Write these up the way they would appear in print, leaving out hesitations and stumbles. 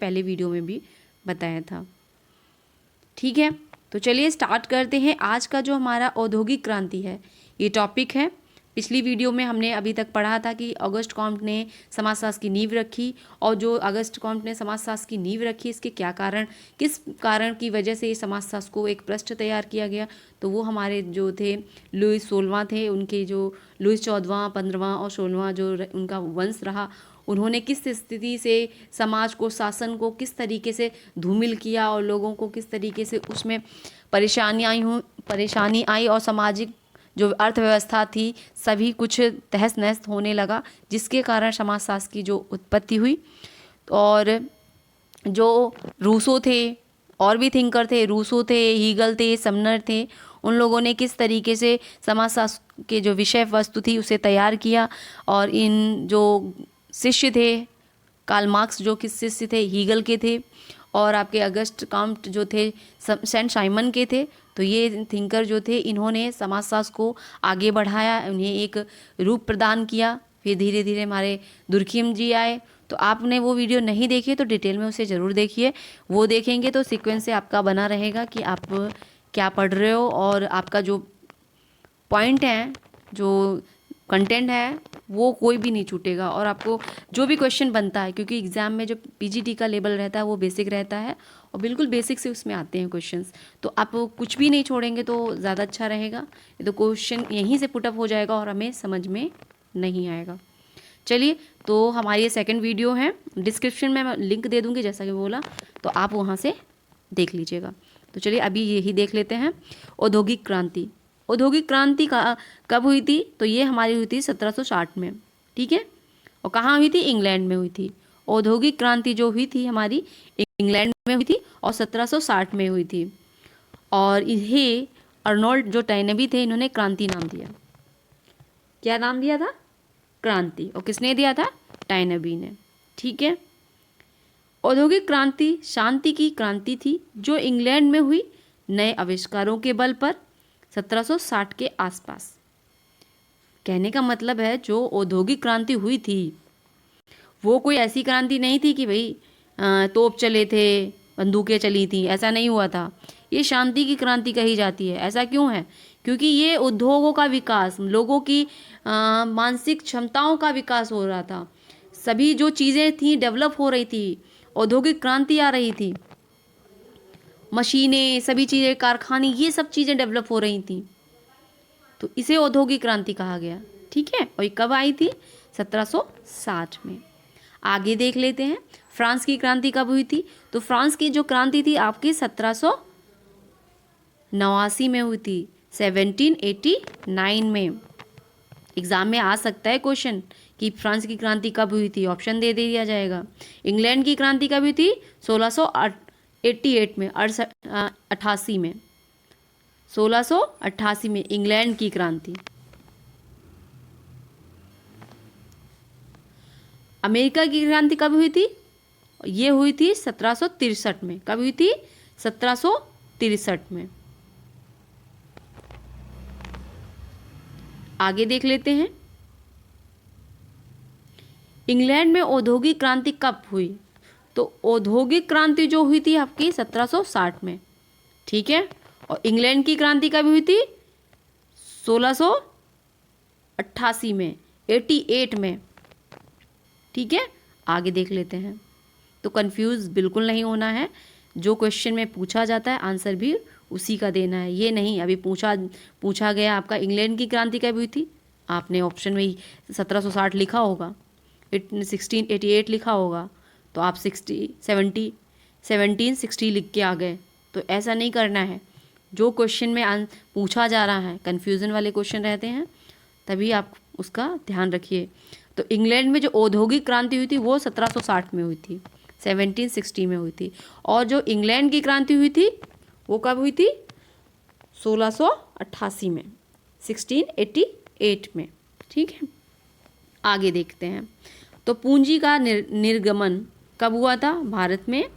पहले वीडियो में भी बताया था। ठीक है, तो चलिए स्टार्ट करते हैं। आज का जो हमारा औद्योगिक क्रांति है ये टॉपिक है। पिछली वीडियो में हमने अभी तक पढ़ा था कि ऑगस्ट कॉम्ट ने समाजशास्त्र की नींव रखी, और जो ऑगस्ट कॉम्ट ने समाजशास्त्र की नींव रखी इसके क्या कारण, किस कारण की वजह से समाजशास्त्र को एक पृष्ठ तैयार किया गया। तो वो हमारे जो थे लुईस 16वां थे, उनके जो लुईस 14वां 15वां और 16वां जो उनका वंश रहा, उन्होंने किस स्थिति से समाज को, शासन को किस तरीके से धूमिल किया और लोगों को किस तरीके से उसमें परेशानी आई और सामाजिक जो अर्थव्यवस्था थी सभी कुछ तहस नहस होने लगा, जिसके कारण समाजशास्त्र की जो उत्पत्ति हुई। और जो रूसो थे, और भी थिंकर थे, रूसो थे, हीगल थे, समनर थे, उन लोगों ने किस तरीके से समाजशास्त्र के जो विषय वस्तु थी उसे तैयार किया। और इन जो शिष्य थे, कार्ल मार्क्स जो किस शिष्य थे, हीगल के थे, और आपके ऑगस्ट कॉम्ट जो थे सेंट साइमन के थे। तो ये थिंकर जो थे इन्होंने समाजशास्त्र को आगे बढ़ाया, उन्हें एक रूप प्रदान किया। फिर धीरे धीरे हमारे दुर्खिम जी आए। तो आपने वो वीडियो नहीं देखी तो डिटेल में उसे ज़रूर देखिए। वो देखेंगे तो सीक्वेंस से आपका बना रहेगा कि आप क्या पढ़ रहे हो, और आपका जो पॉइंट है, जो कंटेंट है, वो कोई भी नहीं छूटेगा। और आपको जो भी क्वेश्चन बनता है, क्योंकि एग्ज़ाम में जो पीजीटी का लेवल रहता है वो बेसिक रहता है, और बिल्कुल बेसिक से उसमें आते हैं क्वेश्चंस, तो आप कुछ भी नहीं छोड़ेंगे तो ज़्यादा अच्छा रहेगा। ये तो क्वेश्चन यहीं से पुटअप हो जाएगा और हमें समझ में नहीं आएगा। चलिए, तो हमारी ये सेकंड वीडियो है, डिस्क्रिप्शन में मैं लिंक दे दूँगी जैसा कि बोला, तो आप वहाँ से देख लीजिएगा। तो चलिए अभी यही देख लेते हैं। औद्योगिक क्रांति, औद्योगिक क्रांति का कब हुई थी? तो ये हमारी हुई थी 1760 में। ठीक है, और कहाँ हुई थी? इंग्लैंड में हुई थी। औद्योगिक क्रांति जो हुई थी हमारी इंग्लैंड में हुई थी और 1760 में हुई थी। और इन्हें अर्नोल्ड जो टैयनबी थे, इन्होंने क्रांति नाम दिया। क्या नाम दिया था? क्रांति। और किसने दिया था? टैयनबी ने। ठीक है, औद्योगिक क्रांति शांति की क्रांति थी जो इंग्लैंड में हुई नए आविष्कारों के बल पर 1760 के आसपास। कहने का मतलब है जो औद्योगिक क्रांति हुई थी वो कोई ऐसी क्रांति नहीं थी कि भाई तोप चले थे, बंदूकें चली थी, ऐसा नहीं हुआ था। ये शांति की क्रांति कही जाती है। ऐसा क्यों है? क्योंकि ये उद्योगों का विकास, लोगों की मानसिक क्षमताओं का विकास हो रहा था। सभी जो चीज़ें थी डेवलप हो रही थी, औद्योगिक क्रांति आ रही थी, मशीनें, सभी चीज़ें, कारखाने, ये सब चीज़ें डेवलप हो रही थी, तो इसे औद्योगिक क्रांति कहा गया। ठीक है, और ये कब आई थी? 1760 में। आगे देख लेते हैं फ्रांस की क्रांति कब हुई थी। तो फ्रांस की जो क्रांति थी आपकी 1789 में हुई थी, 1789 में। एग्जाम में आ सकता है क्वेश्चन कि फ्रांस की क्रांति कब हुई थी, ऑप्शन दे दिया जाएगा। इंग्लैंड की क्रांति कब हुई थी? 1688 में, 88 में, 1688 में इंग्लैंड की क्रांति। अमेरिका की क्रांति कब हुई थी? ये हुई थी 1763 में। कब हुई थी? 1763 में। आगे देख लेते हैं इंग्लैंड में औद्योगिक क्रांति कब हुई। तो औद्योगिक क्रांति जो हुई थी आपकी 1760 में। ठीक है, और इंग्लैंड की क्रांति कब हुई थी? 1688 में, 88 में। ठीक है, आगे देख लेते हैं। तो कंफ्यूज बिल्कुल नहीं होना है, जो क्वेश्चन में पूछा जाता है आंसर भी उसी का देना है। ये नहीं अभी पूछा गया आपका इंग्लैंड की क्रांति कब हुई थी, आपने ऑप्शन में ही 1760 लिखा होगा, 1688 लिखा होगा, तो आप 1760 लिख के आ गए। तो ऐसा नहीं करना है। जो क्वेश्चन में पूछा जा रहा है, कन्फ्यूज़न वाले क्वेश्चन रहते हैं, तभी आप उसका ध्यान रखिए। तो इंग्लैंड में जो औद्योगिक क्रांति हुई थी वो 1760 में हुई थी, 1760 में हुई थी। और जो इंग्लैंड की क्रांति हुई थी वो कब हुई थी? 1688 में, 1688 में। ठीक है, आगे देखते हैं। तो पूंजी का निर्गमन कब हुआ था? भारत में।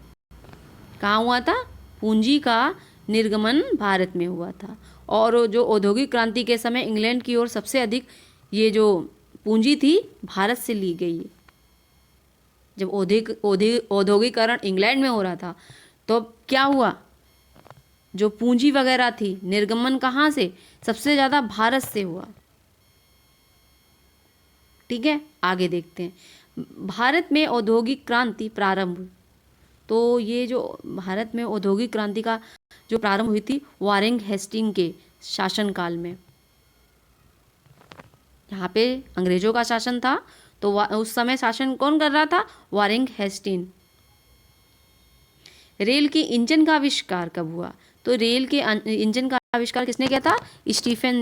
कहाँ हुआ था? पूंजी का निर्गमन भारत में हुआ था। और जो औद्योगिक क्रांति के समय इंग्लैंड की ओर सबसे अधिक ये जो पूंजी थी भारत से ली गई। जब औद्योगिकरण इंग्लैंड में हो रहा था तो क्या हुआ, जो पूंजी वगैरह थी निर्गमन कहाँ से, सबसे ज़्यादा भारत से हुआ। ठीक है, आगे देखते हैं। भारत में औद्योगिक क्रांति प्रारंभ, तो ये जो भारत में औद्योगिक क्रांति का जो प्रारंभ हुई थी वारेन हेस्टिंग के शासनकाल में। यहाँ पे अंग्रेजों का शासन था, तो उस समय शासन कौन कर रहा था, वारेन हेस्टिंग। रेल के इंजन का आविष्कार कब हुआ, तो रेल के इंजन का आविष्कार किसने किया था, स्टीवेंसन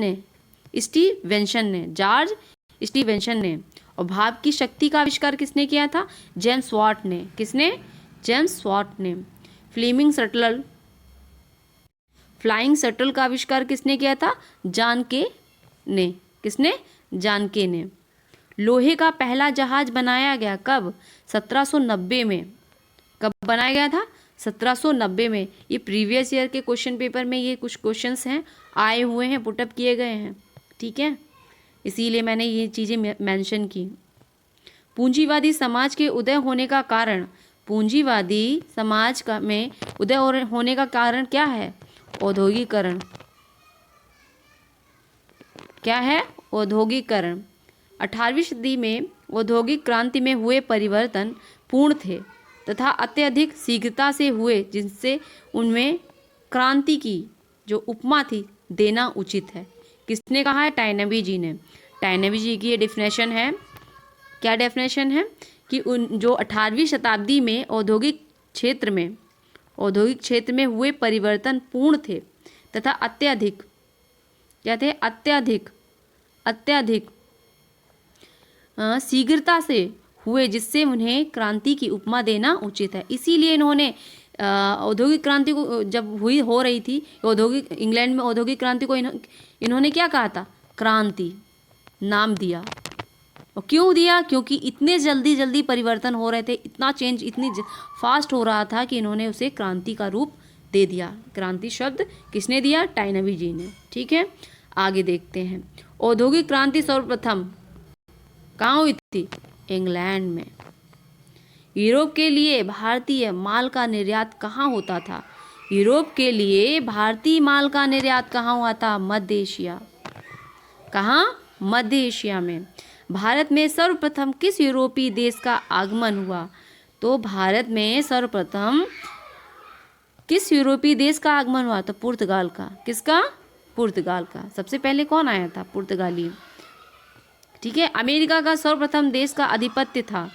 ने, जॉर्ज स्टीवेंसन ने। और भाप की शक्ति का आविष्कार किसने किया था, जेम्स वाट ने। किसने, जेम्स वाट ने। फ्लाइंग शटल का आविष्कार किसने किया था, जॉन के ने। किसने, जॉन के ने। लोहे का पहला जहाज बनाया गया कब, 1790 में। कब बनाया गया था, 1790 में। ये प्रीवियस ईयर के क्वेश्चन पेपर में ये कुछ क्वेश्चंस हैं आए हुए हैं, पुटअप किए गए हैं। ठीक है, इसीलिए मैंने ये चीज़ें मेंशन की। पूंजीवादी समाज के उदय होने का कारण, पूंजीवादी समाज का में उदय होने का कारण क्या है, औद्योगिकरण। क्या है, औद्योगिकरण। 18वीं सदी में औद्योगिक क्रांति में हुए परिवर्तन पूर्ण थे तथा अत्यधिक शीघ्रता से हुए, जिनसे उनमें क्रांति की जो उपमा थी देना उचित है। किसने कहा है, टायनबी जी ने। टायनबी जी की ये डेफिनेशन है, क्या डेफिनेशन है, कि उन जो 18वीं शताब्दी में औद्योगिक क्षेत्र में हुए परिवर्तन पूर्ण थे तथा अत्यधिक, क्या थे, अत्यधिक शीघ्रता से हुए, जिससे उन्हें क्रांति की उपमा देना उचित है। इसीलिए इन्होंने औद्योगिक क्रांति को जब हो रही थी इंग्लैंड में औद्योगिक क्रांति को इन्होंने क्या कहा था, क्रांति नाम दिया। और क्यों दिया, क्योंकि इतने जल्दी परिवर्तन हो रहे थे, इतना चेंज इतनी फास्ट हो रहा था कि इन्होंने उसे क्रांति का रूप दे दिया। क्रांति शब्द किसने दिया, टायनबी जी ने। ठीक है, आगे देखते हैं। औद्योगिक क्रांति सर्वप्रथम कहाँ हुई थी, इंग्लैंड में। यूरोप के लिए भारतीय माल का निर्यात कहाँ होता था, यूरोप के लिए भारतीय माल का निर्यात कहाँ हुआ था, मध्य एशिया। कहाँ, मध्य एशिया में। भारत में सर्वप्रथम किस यूरोपीय देश का आगमन हुआ, तो भारत में सर्वप्रथम किस यूरोपीय देश का आगमन हुआ, तो पुर्तगाल का। किसका, पुर्तगाल का। सबसे पहले कौन आया था, पुर्तगाली। ठीक है, अमेरिका का सर्वप्रथम देश का आधिपत्य था,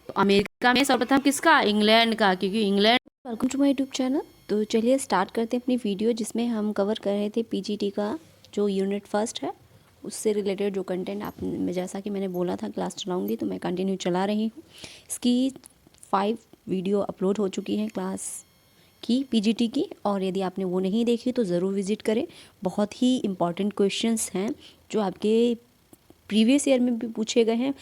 तो अमेरिका में सर्वप्रथम किसका, इंग्लैंड का, क्योंकि England. Welcome to my YouTube channel. तो चलिए स्टार्ट करते हैं अपनी वीडियो, जिसमें हम कवर कर रहे थे पीजीटी का जो यूनिट फर्स्ट है, उससे रिलेटेड जो कंटेंट आप, जैसा कि मैंने बोला था क्लास चलाऊंगी, तो मैं कंटिन्यू चला रही हूँ। इसकी 5 वीडियो अपलोड हो चुकी हैं क्लास की, पीजीटी की, और यदि आपने वो नहीं देखी तो ज़रूर विज़िट करें। बहुत ही इंपॉर्टेंट क्वेश्चंस हैं जो आपके प्रीवियस ईयर में भी पूछे गए हैं,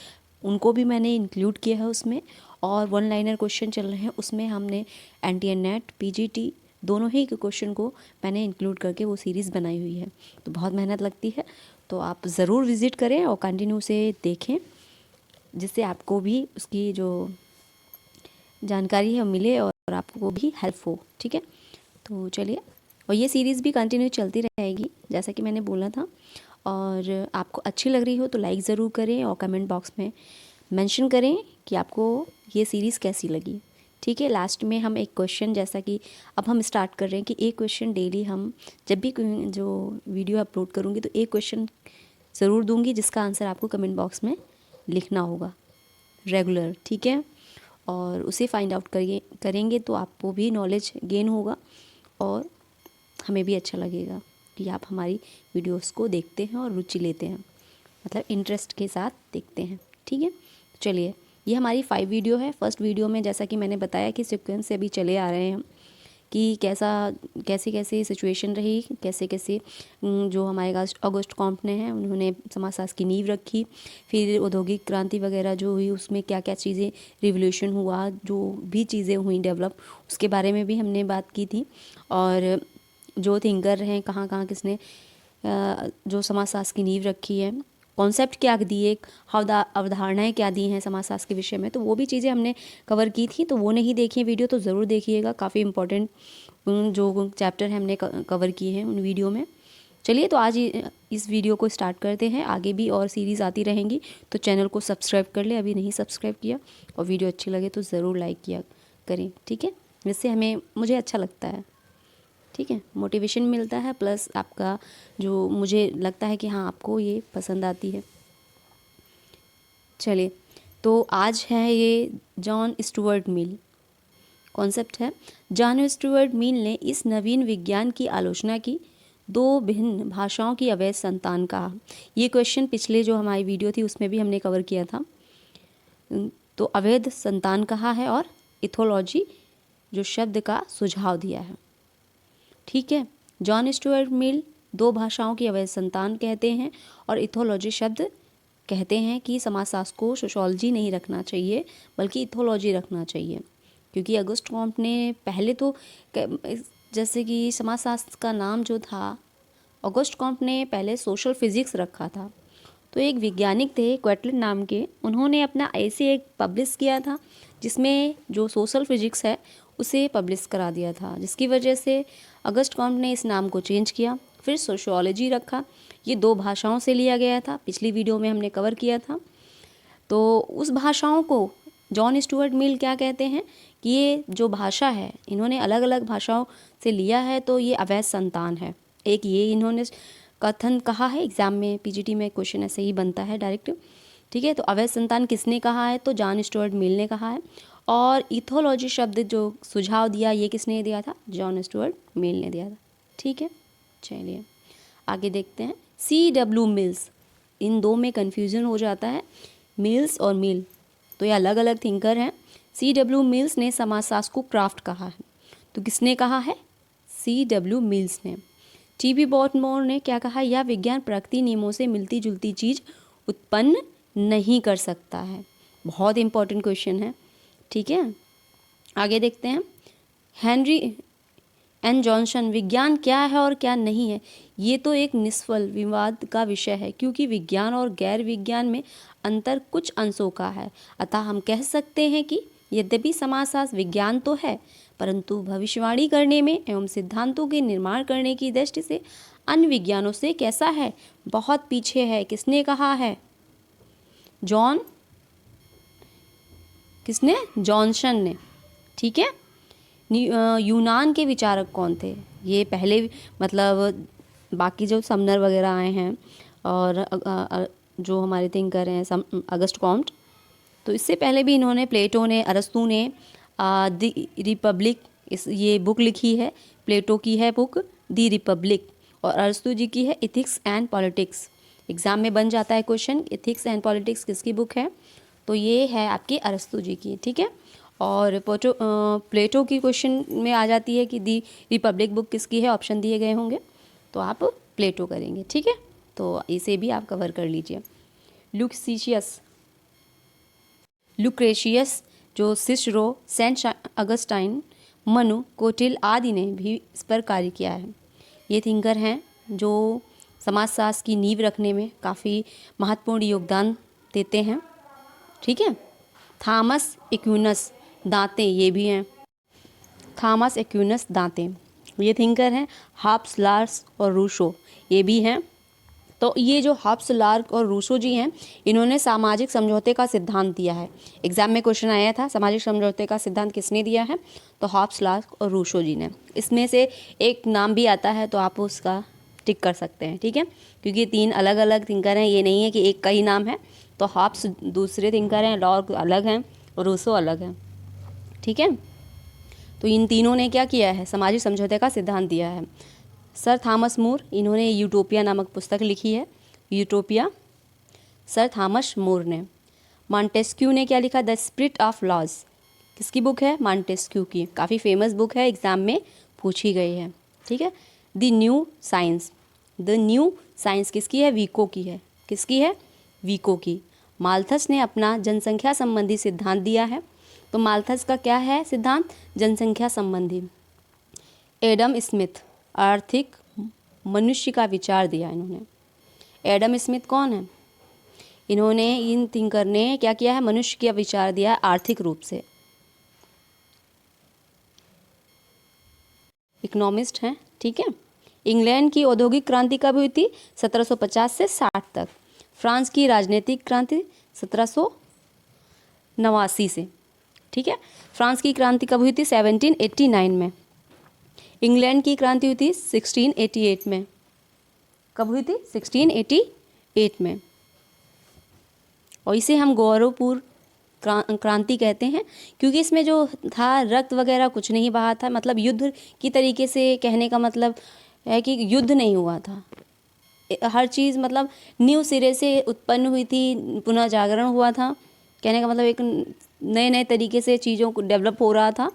उनको भी मैंने इंक्लूड किया है उसमें। और 1 लाइनर क्वेश्चन चल रहे हैं, उसमें हमने एनटीए नेट, पीजीटी दोनों ही के क्वेश्चन को मैंने इंक्लूड करके वो सीरीज़ बनाई हुई है। तो बहुत मेहनत लगती है, तो आप ज़रूर विज़िट करें और कंटिन्यू से देखें, जिससे आपको भी उसकी जो जानकारी है मिले और आपको भी हेल्प हो। ठीक है, तो चलिए, और ये सीरीज़ भी कंटिन्यू चलती रहेगी जैसा कि मैंने बोला था। और आपको अच्छी लग रही हो तो लाइक ज़रूर करें और कमेंट बॉक्स में मेंशन करें कि आपको ये सीरीज़ कैसी लगी। ठीक है, लास्ट में हम एक क्वेश्चन, जैसा कि अब हम स्टार्ट कर रहे हैं कि एक क्वेश्चन डेली, हम जब भी जो वीडियो अपलोड करूँगी तो एक क्वेश्चन ज़रूर दूँगी, जिसका आंसर आपको कमेंट बॉक्स में लिखना होगा रेगुलर। ठीक है, और उसे फाइंड आउट करेंगे तो आपको भी नॉलेज गेन होगा और हमें भी अच्छा लगेगा कि आप हमारी वीडियोस को देखते हैं और रुचि लेते हैं, मतलब इंटरेस्ट के साथ देखते हैं। ठीक है, चलिए, ये हमारी 5 वीडियो है। फर्स्ट वीडियो में जैसा कि मैंने बताया कि सीक्वेंस से अभी चले आ रहे हैं कि कैसे सिचुएशन रही, कैसे जो हमारे ऑगस्ट कॉम्पट ने हैं उन्होंने समाजशास्त्र की नींव रखी, फिर औद्योगिक क्रांति वगैरह जो हुई उसमें क्या क्या चीज़ें, रिवोल्यूशन हुआ, जो भी चीज़ें हुई डेवलप, उसके बारे में भी हमने बात की थी। और जो थिंकर हैं, कहाँ किसने जो समाजशास्त्र की नींव रखी है, कॉन्सेप्ट क्या दिए, अवधारणाएं क्या दी हैं समाजशास्त्र के विषय में, तो वो भी चीज़ें हमने कवर की थी। तो वो नहीं देखी वीडियो तो ज़रूर देखिएगा, काफ़ी इंपॉर्टेंट जो चैप्टर हैं हमने कवर किए हैं उन वीडियो में। चलिए तो आज इस वीडियो को स्टार्ट करते हैं। आगे भी और सीरीज़ आती रहेंगी, तो चैनल को सब्सक्राइब कर ले अभी नहीं सब्सक्राइब किया, और वीडियो अच्छी लगे तो ज़रूर लाइक किया करें, ठीक है। जिससे मुझे अच्छा लगता है, ठीक है, मोटिवेशन मिलता है, प्लस आपका जो मुझे लगता है कि हाँ आपको ये पसंद आती है। चलिए तो आज है ये जॉन स्टुअर्ट मिल, कॉन्सेप्ट है। जॉन स्टुअर्ट मिल ने इस नवीन विज्ञान की आलोचना की, दो भिन्न भाषाओं की अवैध संतान कहा। ये क्वेश्चन पिछले जो हमारी वीडियो थी उसमें भी हमने कवर किया था। तो अवैध संतान कहा है और इथोलॉजी जो शब्द का सुझाव दिया है, ठीक है। जॉन स्टुअर्ट मिल दो भाषाओं की अवैध संतान कहते हैं और इथोलॉजी शब्द कहते हैं कि समाजशास्त्र को सोशियोलॉजी नहीं रखना चाहिए बल्कि इथोलॉजी रखना चाहिए, क्योंकि अगस्ट कॉम्ट ने पहले तो जैसे कि समाजशास्त्र का नाम जो था, ऑगस्ट कॉम्ट ने पहले सोशल फिजिक्स रखा था। तो एक वैज्ञानिक थे क्वेटलिन नाम के, उन्होंने अपना ऐसे एक पब्लिश किया था जिसमें जो सोशल फिजिक्स है उसे पब्लिश करा दिया था, जिसकी वजह से अगस्ट कॉम्ट ने इस नाम को चेंज किया, फिर सोशियोलॉजी रखा। ये दो भाषाओं से लिया गया था, पिछली वीडियो में हमने कवर किया था। तो उस भाषाओं को जॉन स्टुअर्ट मिल क्या कहते हैं कि ये जो भाषा है इन्होंने अलग अलग भाषाओं से लिया है, तो ये अवैध संतान है। एक ये इन्होंने कथन कहा है, एग्जाम में पीजीटी में क्वेश्चन ऐसे ही बनता है डायरेक्ट, ठीक है। तो अवैध संतान किसने कहा है, तो जॉन स्टुअर्ट मिल ने कहा है। और इथोलॉजी शब्द जो सुझाव दिया ये किसने दिया था, जॉन स्टुअर्ट मिल ने दिया था, ठीक है। चलिए आगे देखते हैं। C.W. मिल्स, इन दो में कन्फ्यूज़न हो जाता है, मिल्स और मिल, तो ये अलग अलग थिंकर हैं। C.W. मिल्स ने समाजशास्त्र को क्राफ्ट कहा है, तो किसने कहा है, C.W. मिल्स ने। T.B. बॉटमोर ने क्या कहा, यह विज्ञान प्रकृति नियमों से मिलती जुलती चीज़ उत्पन्न नहीं कर सकता है। बहुत इंपॉर्टेंट क्वेश्चन है, ठीक है। आगे देखते हैं। हेनरी एन जॉनसन, विज्ञान क्या है और क्या नहीं है, ये तो एक निष्फल विवाद का विषय है, क्योंकि विज्ञान और गैर विज्ञान में अंतर कुछ अंशों का है। अतः हम कह सकते हैं कि यद्यपि समाजशास्त्र विज्ञान तो है, परंतु भविष्यवाणी करने में एवं सिद्धांतों के निर्माण करने की दृष्टि से अन्य विज्ञानों से कैसा है, बहुत पीछे है। किसने कहा है, जॉनसन ने, ठीक है। यूनान के विचारक कौन थे, ये पहले मतलब बाकी जो समनर वगैरह आए हैं और जो हमारे थिंकर हैं अगस्ट कॉम्ट, तो इससे पहले भी इन्होंने प्लेटो ने, अरस्तु ने द रिपब्लिक ये बुक लिखी है। प्लेटो की है बुक द रिपब्लिक और अरस्तु जी की है इथिक्स एंड पॉलिटिक्स। एग्जाम में बन जाता है क्वेश्चन, इथिक्स एंड पॉलिटिक्स किसकी बुक है, तो ये है आपकी अरस्तु जी की, ठीक है। और प्लेटो की क्वेश्चन में आ जाती है कि दी रिपब्लिक बुक किसकी है, ऑप्शन दिए गए होंगे तो आप प्लेटो करेंगे, ठीक है। तो इसे भी आप कवर कर लीजिए। लुक्रेशियस जो सिसरो, सेंट अगस्टाइन, मनु, कोटिल आदि ने भी इस पर कार्य किया है। ये थिंकर हैं जो समाजशास्त्र की नींव रखने में काफ़ी महत्वपूर्ण योगदान देते हैं, ठीक है। थॉमस एक्विनस दांते, ये भी हैं, थॉमस एक्विनस दांते, ये थिंकर हैं। हॉब्स, लार्क और रूसो, ये भी हैं। तो ये जो हॉब्स, लार्क और रूसो जी हैं, इन्होंने सामाजिक समझौते का सिद्धांत दिया है। एग्जाम में क्वेश्चन आया था सामाजिक समझौते का सिद्धांत किसने दिया है, तो हॉब्स, लार्क और रूसो जी ने। इसमें से एक नाम भी आता है तो आप उसका टिक कर सकते हैं, ठीक है, क्योंकि तीन अलग अलग थिंकर हैं, ये नहीं है कि एक का ही नाम है। तो हॉब्स दूसरे थिंकर हैं, लार्क अलग हैं और रूसो अलग हैं, ठीक है। तो इन तीनों ने क्या किया है, सामाजिक समझौते का सिद्धांत दिया है। सर थॉमस मोर, इन्होंने यूटोपिया नामक पुस्तक लिखी है, यूटोपिया, सर थॉमस मोर ने। मॉन्टेस्क्यू ने क्या लिखा, द स्पिरिट ऑफ लॉज, किसकी बुक है, मॉन्टेस्क्यू की, काफ़ी फेमस बुक है, एग्जाम में पूछी गई है, ठीक है। The new science, the new science किसकी है, वीको की है, किसकी है, वीको की। माल्थस ने अपना जनसंख्या संबंधी सिद्धांत दिया है, तो माल्थस का क्या है सिद्धांत, जनसंख्या संबंधी। एडम स्मिथ, आर्थिक मनुष्य का विचार दिया इन्होंने। एडम स्मिथ कौन है, इन्होंने इन थिंकर ने क्या किया है, मनुष्य का विचार दिया है आर्थिक रूप से। इकोनॉमिस्ट हैं, ठीक है। इंग्लैंड की औद्योगिक क्रांति कब हुई थी? 1750 से 60 तक। फ्रांस की राजनीतिक क्रांति 1789 से, ठीक है। फ्रांस की क्रांति कब हुई थी? 1789 में। इंग्लैंड की क्रांति हुई थी 1688 में। कब हुई थी? 1688 में। और इसे हम गौरवपूर्ण क्रांति कहते हैं, क्योंकि इसमें जो था रक्त वगैरह कुछ नहीं बहा था। मतलब युद्ध की तरीके से कहने का मतलब है कि युद्ध नहीं हुआ था, हर चीज़ मतलब न्यू सिरे से उत्पन्न हुई थी, पुनः जागरण हुआ था। कहने का मतलब एक नए नए तरीके से चीज़ों को डेवलप हो रहा था,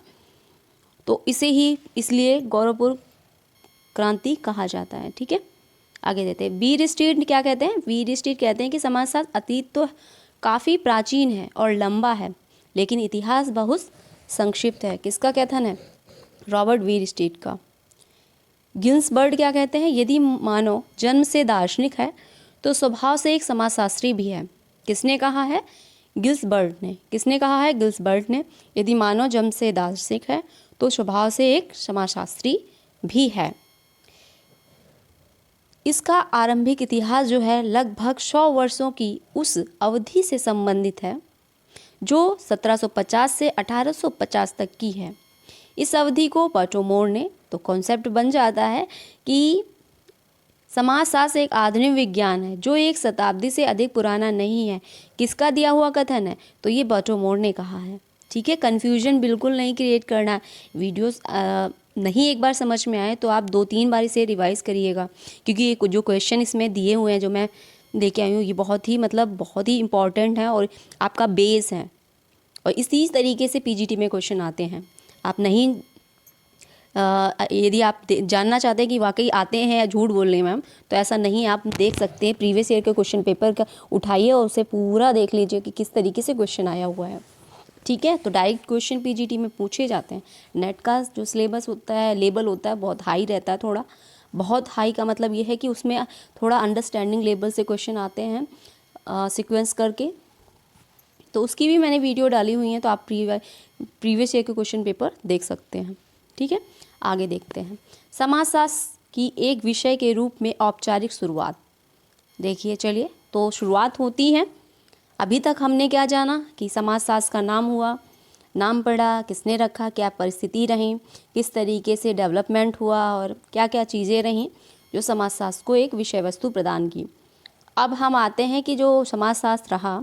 तो इसे ही इसलिए गौरवपूर्ण क्रांति कहा जाता है, ठीक है। आगे देते हैं। वीर स्ट्रीट क्या कहते हैं? वीर स्ट्रीट कहते हैं कि समाजशास्त्र अतीत तो काफ़ी प्राचीन है और लंबा है, लेकिन इतिहास बहुत संक्षिप्त है। किसका कथन है? रॉबर्ट वीर स्ट्रीट का। गिन्सबर्ग क्या कहते हैं? यदि मानव जन्म से दार्शनिक है तो स्वभाव से एक समाजशास्त्री भी है। किसने कहा है? गिल्सबर्ग ने। किसने कहा है? गिल्सबर्ग ने। यदि मानव जन्म से दार्शनिक है तो स्वभाव से एक समाजशास्त्री भी है। इसका आरंभिक इतिहास जो है लगभग 100 वर्षों की उस अवधि से संबंधित है जो 1750 से 1850 तक की है। इस अवधि को बर्टोमोर ने तो कॉन्सेप्ट बन जाता है कि समाजशास्त्र एक आधुनिक विज्ञान है जो एक शताब्दी से अधिक पुराना नहीं है। किसका दिया हुआ कथन है? तो ये बर्टोमोर ने कहा है, ठीक है। कन्फ्यूजन बिल्कुल नहीं क्रिएट करना। वीडियोस नहीं एक बार समझ में आए तो आप 2-3 बार इसे रिवाइज़ करिएगा, क्योंकि ये जो क्वेश्चन इसमें दिए हुए हैं जो मैं लेके आई हूँ ये बहुत ही इम्पॉर्टेंट है और आपका बेस है। और इसी तरीके से पीजीटी में क्वेश्चन आते हैं। आप नहीं यदि आप जानना चाहते हैं कि वाकई आते हैं या झूठ बोल रहे हैं मैम, तो ऐसा नहीं, आप देख सकते हैं प्रीवियस ईयर के क्वेश्चन पेपर का उठाइए और उसे पूरा देख लीजिए कि किस तरीके से क्वेश्चन आया हुआ है, ठीक है। तो डायरेक्ट क्वेश्चन पीजीटी में पूछे जाते हैं। नेट का जो सिलेबस होता है, लेवल होता है, बहुत हाई रहता है। थोड़ा बहुत हाई का मतलब ये है कि उसमें थोड़ा अंडरस्टैंडिंग लेवल से क्वेश्चन आते हैं सीक्वेंस करके। तो उसकी भी मैंने वीडियो डाली हुई है, तो आप प्रीवियस ईयर के क्वेश्चन पेपर देख सकते हैं, ठीक है। आगे देखते हैं। समाजशास्त्र की एक विषय के रूप में औपचारिक शुरुआत। देखिए चलिए, तो शुरुआत होती है। अभी तक हमने क्या जाना कि समाजशास्त्र का नाम हुआ, नाम पढ़ा, किसने रखा, क्या परिस्थिति रही, किस तरीके से डेवलपमेंट हुआ और क्या क्या चीज़ें रहीं जो समाजशास्त्र को एक विषय वस्तु प्रदान की। अब हम आते हैं कि जो समाजशास्त्र रहा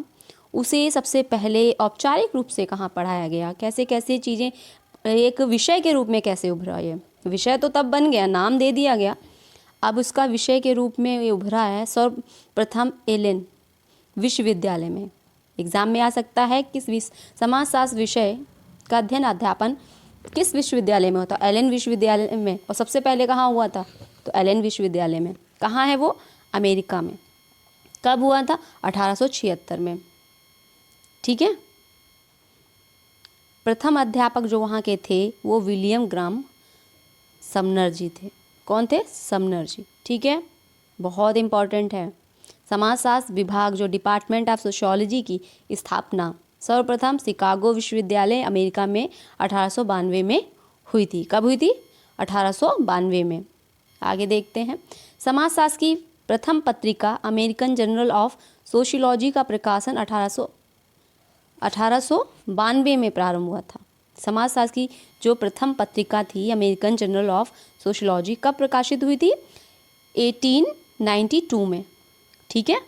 उसे सबसे पहले औपचारिक रूप से कहाँ पढ़ाया गया, कैसे कैसे चीज़ें एक विषय के रूप में कैसे उभरा। ये विषय तो तब बन गया, नाम दे दिया गया, अब उसका विषय के रूप में ये उभरा है सर्वप्रथम एलेन विश्वविद्यालय में। एग्जाम में आ सकता है किस समाजशास्त्र विषय का अध्ययन अध्यापन किस विश्वविद्यालय में होता? एलेन विश्वविद्यालय में। और सबसे पहले कहाँ हुआ था? तो एलेन विश्वविद्यालय में। कहाँ है वो? अमेरिका में। कब हुआ था? 1876 में, ठीक है। प्रथम अध्यापक जो वहाँ के थे वो विलियम ग्राम समनर जी थे। कौन थे? समनर जी, ठीक है। बहुत इम्पॉर्टेंट है। समाजशास्त्र विभाग जो डिपार्टमेंट ऑफ सोशियोलॉजी की स्थापना सर्वप्रथम शिकागो विश्वविद्यालय अमेरिका में 1892 में हुई थी। कब हुई थी? 1892 में। आगे देखते हैं। समाजशास्त्र की प्रथम पत्रिका अमेरिकन जर्नल ऑफ सोशियोलॉजी का प्रकाशन 1892 में प्रारंभ हुआ था। समाजशास्त्र की जो प्रथम पत्रिका थी अमेरिकन जर्नल ऑफ सोशियोलॉजी कब प्रकाशित हुई थी? 1892 में, ठीक है।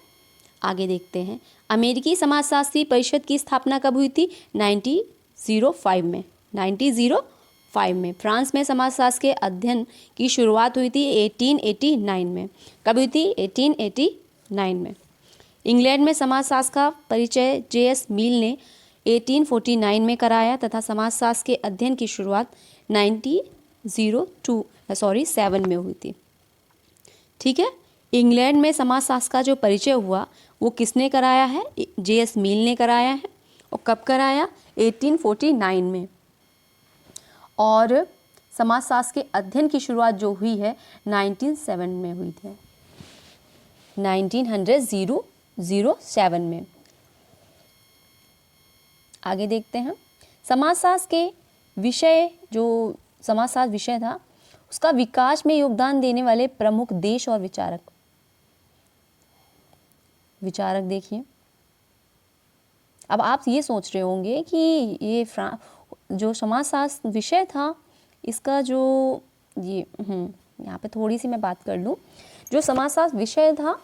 आगे देखते हैं। अमेरिकी समाजशास्त्री परिषद की स्थापना कब हुई थी? 1905 में। 1905 में। फ्रांस में समाजशास्त्र के अध्ययन की शुरुआत हुई थी 1889 में। कब हुई थी? 1889 में। इंग्लैंड में समाजशास्त्र का परिचय जे.एस. मिल ने 1849 में कराया तथा समाजशास्त्र के अध्ययन की शुरुआत 7 में हुई थी, ठीक है। इंग्लैंड में समाजशास्त्र का जो परिचय हुआ वो किसने कराया है? जे.एस. मिल ने कराया है। और कब कराया? 1849 में। और समाजशास्त्र के अध्ययन की शुरुआत जो हुई है 1907 में हुई थी, 1907 1907 में। आगे देखते हैं, समाजशास्त्र के विषय, जो समाजशास्त्र विषय था उसका विकास में योगदान देने वाले प्रमुख देश और विचारक देखिए। अब आप ये सोच रहे होंगे कि ये जो समाजशास्त्र विषय था इसका जो ये यहाँ पे थोड़ी सी मैं बात कर लूँ। जो समाजशास्त्र विषय था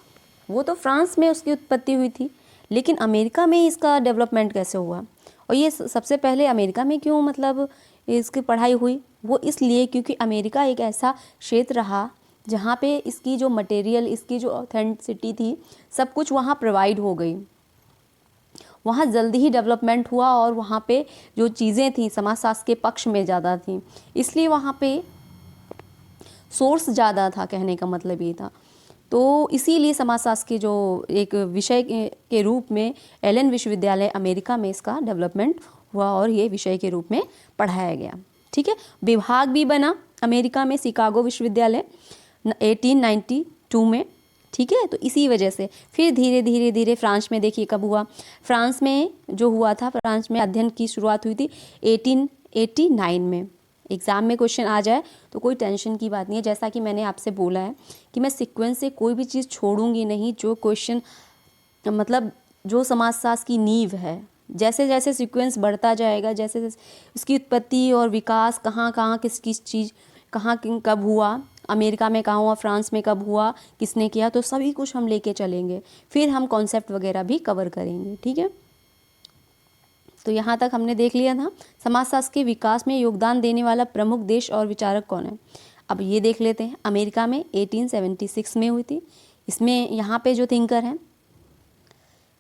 वो तो फ्रांस में उसकी उत्पत्ति हुई थी, लेकिन अमेरिका में इसका डेवलपमेंट कैसे हुआ, और ये सबसे पहले अमेरिका में क्यों मतलब इसकी पढ़ाई हुई, वो इसलिए क्योंकि अमेरिका एक ऐसा क्षेत्र रहा जहाँ पे इसकी जो मटेरियल, इसकी जो ऑथेंटिसिटी थी, सब कुछ वहाँ प्रोवाइड हो गई। वहाँ जल्दी ही डेवलपमेंट हुआ और वहाँ पे जो चीज़ें थी समाजशास्त्र के पक्ष में ज़्यादा थी, इसलिए वहाँ पे सोर्स ज़्यादा था, कहने का मतलब ये था। तो इसीलिए समाजशास्त्र के जो एक विषय के रूप में एलन विश्वविद्यालय अमेरिका में इसका डेवलपमेंट हुआ और ये विषय के रूप में पढ़ाया गया। ठीक है, विभाग भी बना अमेरिका में शिकागो विश्वविद्यालय 1892 में। ठीक है, तो इसी वजह से फिर धीरे धीरे फ्रांस में देखिए कब हुआ, फ्रांस में जो हुआ था, फ्रांस में अध्ययन की शुरुआत हुई थी 1889 में। एग्ज़ाम में क्वेश्चन आ जाए तो कोई टेंशन की बात नहीं है, जैसा कि मैंने आपसे बोला है कि मैं सीक्वेंस से कोई भी चीज़ छोड़ूंगी नहीं। जो क्वेश्चन मतलब जो समाजशास्त्र की नींव है, जैसे जैसे सीक्वेंस बढ़ता जाएगा, जैसे जैसे उसकी उत्पत्ति और विकास, कहाँ कहाँ किस चीज़ कहाँ कब हुआ, अमेरिका में कहाँ हुआ, फ्रांस में कब हुआ, किसने किया, तो सभी कुछ हम लेके चलेंगे। फिर हम कॉन्सेप्ट वगैरह भी कवर करेंगे। ठीक है, तो यहाँ तक हमने देख लिया था समाजशास्त्र के विकास में योगदान देने वाला प्रमुख देश और विचारक कौन है। अब ये देख लेते हैं, अमेरिका में 1876 में हुई थी। इसमें यहाँ पे जो थिंकर हैं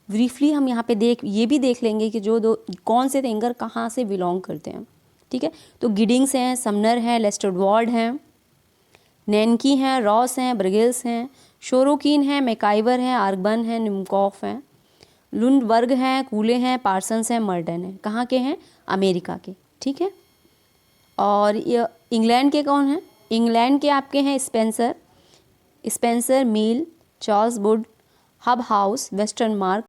ब्रीफली हम यहाँ पे ये भी देख लेंगे कि जो कौन से थिंकर कहाँ से बिलोंग करते हैं। ठीक है, तो गिडिंग्स हैं, समनर हैं, लेस्टरवार्ड हैं, नैनकी हैं, रॉस हैं, ब्रगेल्स हैं, शोरोकीन हैं, मैकाइवर हैं, आर्गबन हैं, निमकॉफ हैं, लुंडबर्ग हैं, कूले हैं, पार्सन्स हैं, मर्डन हैं। कहाँ के हैं? अमेरिका के। ठीक है, और ये इंग्लैंड के कौन हैं? इंग्लैंड के आपके हैं Spencer, Mill, Charles Wood, Hobhouse, western mark,